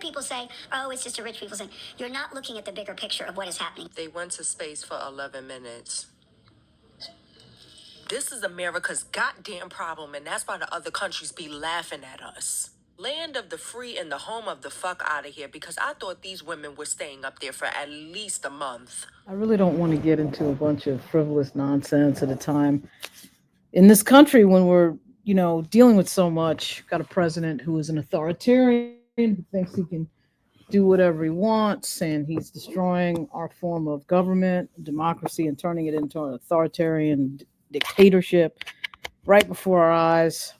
people say, oh, it's just a rich people thing. You're not looking at the bigger picture of what is happening. They went to space for 11 minutes. This is America's goddamn problem, and that's why the other countries be laughing at us. Land of the free and the home of the fuck out of here, because I thought these women were staying up there for at least a month. I really don't want to get into a bunch of frivolous nonsense at a time in this country when we're, dealing with so much. Got a president who is an authoritarian, who thinks he can do whatever he wants, and he's destroying our form of government, democracy, and turning it into an authoritarian dictatorship right before our eyes.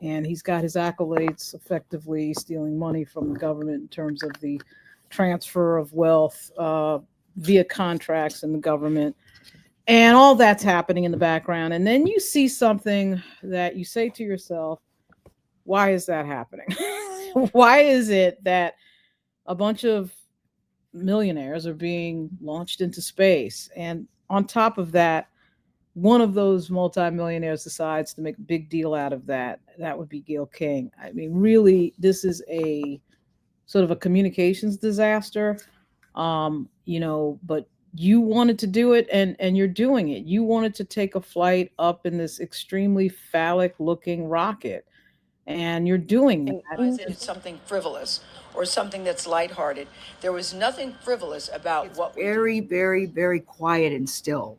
And he's got his accolades, effectively stealing money from the government in terms of the transfer of wealth via contracts in the government. And all that's happening in the background. And then you see something that you say to yourself, why is that happening? Why is it that a bunch of millionaires are being launched into space? And on top of that, one of those multimillionaires decides to make a big deal out of that. That would be Gayle King. I mean, really, this is a sort of a communications disaster. But you wanted to do it, and you're doing it. You wanted to take a flight up in this extremely phallic looking rocket, and you're doing it. It's something frivolous or something that's lighthearted. There was nothing frivolous about it's very, very, very quiet and still.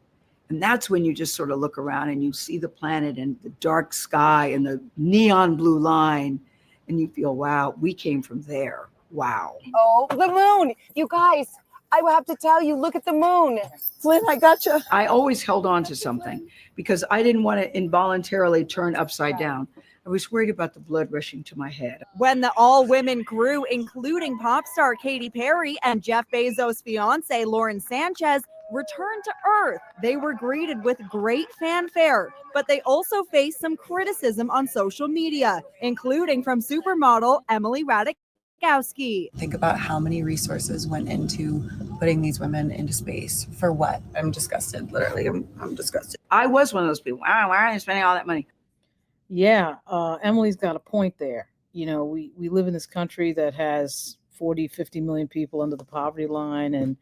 And that's when you just sort of look around and you see the planet and the dark sky and the neon blue line, and you feel, wow, we came from there. Wow. Oh, the moon. You guys, I will have to tell you, look at the moon. Flynn, I gotcha. I always held on to something because I didn't want to involuntarily turn upside down. I was worried about the blood rushing to my head. When the all-women crew, including pop star Katy Perry and Jeff Bezos' fiance Lauren Sanchez, returned to Earth, they were greeted with great fanfare, but they also faced some criticism on social media, including from supermodel Emily Ratajkowski. Think about how many resources went into putting these women into space. For what? I'm disgusted. Literally, I'm disgusted. I was one of those people. Wow, why are they spending all that money? Yeah, Emily's got a point there. We live in this country that has 40, 50 million people under the poverty line, and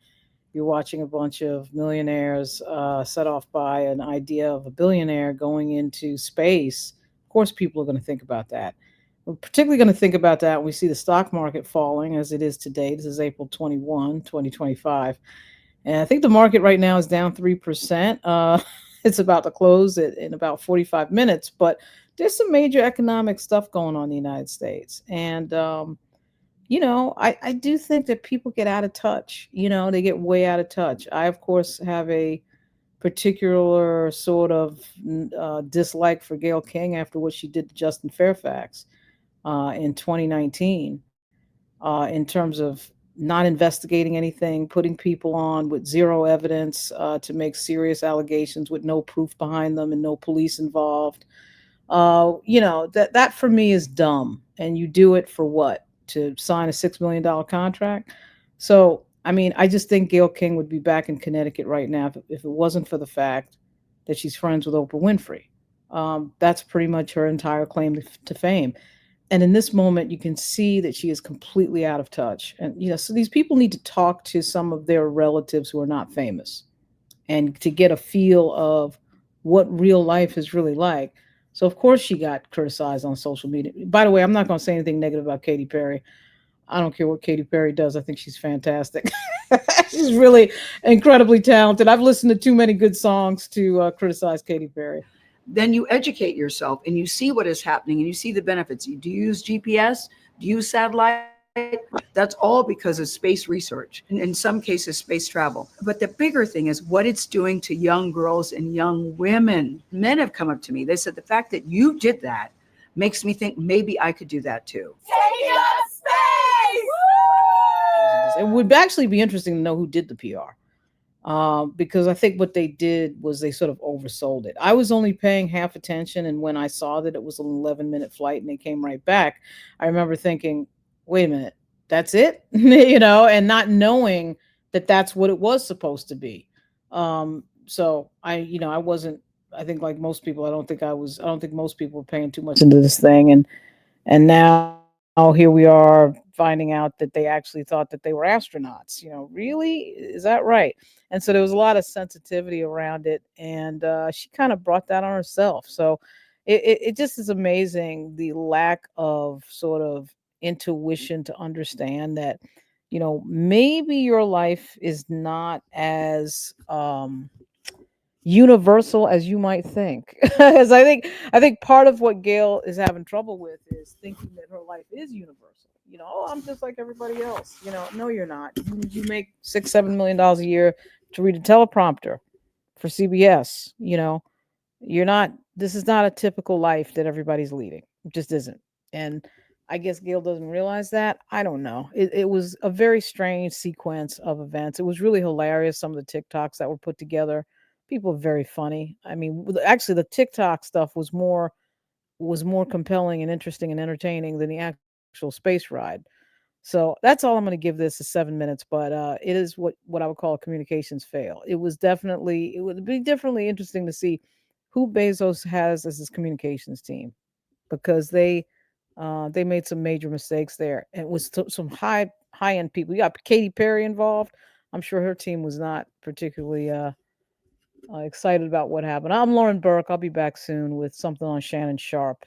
you're watching a bunch of millionaires set off by an idea of a billionaire going into space. Of course, people are going to think about that. We're particularly going to think about that when we see the stock market falling as it is today. This is April 21, 2025. And I think the market right now is down 3%. It's about to close in about 45 minutes. But there's some major economic stuff going on in the United States. And, I do think that people get out of touch. They get way out of touch. I, of course, have a particular sort of dislike for Gayle King after what she did to Justin Fairfax in 2019 in terms of not investigating anything, putting people on with zero evidence to make serious allegations with no proof behind them and no police involved. That for me is dumb. And you do it for what? To sign a $6 million contract. So, I just think Gayle King would be back in Connecticut right now if it wasn't for the fact that she's friends with Oprah Winfrey. That's pretty much her entire claim to fame. And in this moment, you can see that she is completely out of touch. And, so these people need to talk to some of their relatives who are not famous and to get a feel of what real life is really like. So, of course, she got criticized on social media. By the way, I'm not going to say anything negative about Katy Perry. I don't care what Katy Perry does. I think she's fantastic. She's really incredibly talented. I've listened to too many good songs to criticize Katy Perry. Then you educate yourself and you see what is happening and you see the benefits. Do you use GPS? Do you use satellite? That's all because of space research, and in some cases, space travel. But the bigger thing is what it's doing to young girls and young women. Men have come up to me. They said, the fact that you did that makes me think maybe I could do that too. Take us space! It would actually be interesting to know who did the PR. Because I think what they did was they sort of oversold it. I was only paying half attention, and when I saw that it was an 11-minute flight and they came right back, I remember thinking, wait a minute, that's it? And not knowing that that's what it was supposed to be. So I wasn't, I think like most people, I don't think most people were paying too much into this thing. And now Oh, here we are finding out that they actually thought that they were astronauts. Really? Is that right? And so there was a lot of sensitivity around it, and she kind of brought that on herself. So it just is amazing the lack of sort of intuition to understand that, maybe your life is not as universal as you might think. As I think part of what Gail is having trouble with is thinking that her life is universal. Oh, I'm just like everybody else. No, you're not. You make $6-7 million a year to read a teleprompter for CBS. You're not. This is not a typical life that everybody's leading. It just isn't. And I guess Gail doesn't realize that. I don't know. It was a very strange sequence of events. It was really hilarious. Some of the TikToks that were put together. People are very funny. I mean, actually, the TikTok stuff was more compelling and interesting and entertaining than the actual space ride. So that's all I'm going to give this is 7 minutes, but it is what I would call a communications fail. It would be definitely interesting to see who Bezos has as his communications team, because they made some major mistakes there, and it was some high end people. You got Katy Perry involved. I'm sure her team was not particularly excited about what happened. I'm Lauren Burke. I'll be back soon with something on Shannon Sharp.